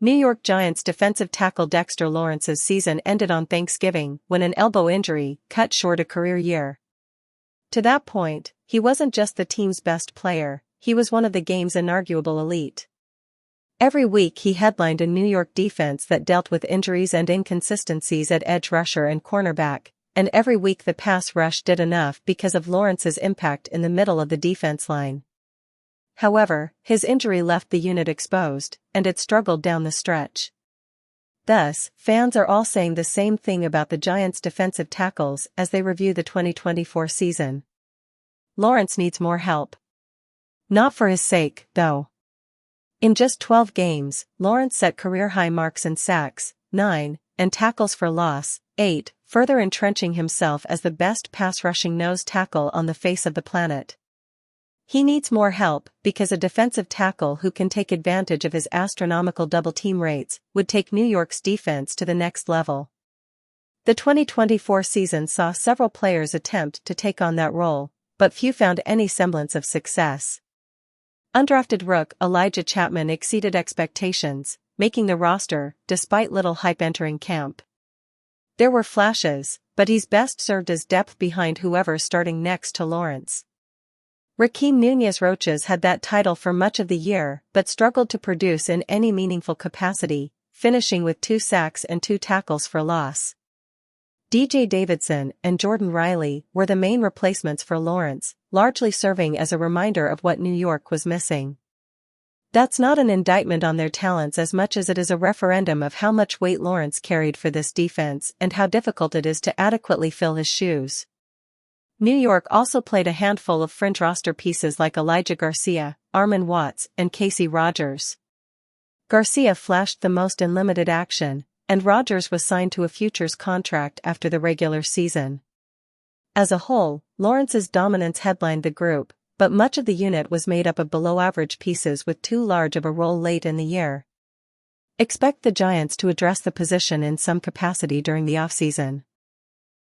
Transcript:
New York Giants defensive tackle Dexter Lawrence's season ended on Thanksgiving when an elbow injury cut short a career year. To that point, he wasn't just the team's best player, he was one of the game's inarguable elite. Every week he headlined a New York defense that dealt with injuries and inconsistencies at edge rusher and cornerback, and every week the pass rush did enough because of Lawrence's impact in the middle of the defense line. However, his injury left the unit exposed, and it struggled down the stretch. Thus, fans are all saying the same thing about the Giants' defensive tackles as they review the 2024 season. Lawrence needs more help. Not for his sake, though. In just 12 games, Lawrence set career-high marks in sacks, 9, and tackles for loss, 8, further entrenching himself as the best pass-rushing nose tackle on the face of the planet. He needs more help because a defensive tackle who can take advantage of his astronomical double-team rates would take New York's defense to the next level. The 2024 season saw several players attempt to take on that role, but few found any semblance of success. Undrafted rook Elijah Chapman exceeded expectations, making the roster despite little hype entering camp. There were flashes, but he's best served as depth behind whoever's starting next to Lawrence. Rakeem Nunez-Roches had that title for much of the year but struggled to produce in any meaningful capacity, finishing with 2 sacks and 2 tackles for loss. DJ Davidson and Jordan Riley were the main replacements for Lawrence, largely serving as a reminder of what New York was missing. That's not an indictment on their talents as much as it is a referendum of how much weight Lawrence carried for this defense and how difficult it is to adequately fill his shoes. New York also played a handful of fringe roster pieces like Elijah Garcia, Armon Watts, and Casey Rogers. Garcia flashed the most in limited action, and Rogers was signed to a futures contract after the regular season. As a whole, Lawrence's dominance headlined the group, but much of the unit was made up of below-average pieces with too large of a role late in the year. Expect the Giants to address the position in some capacity during the offseason.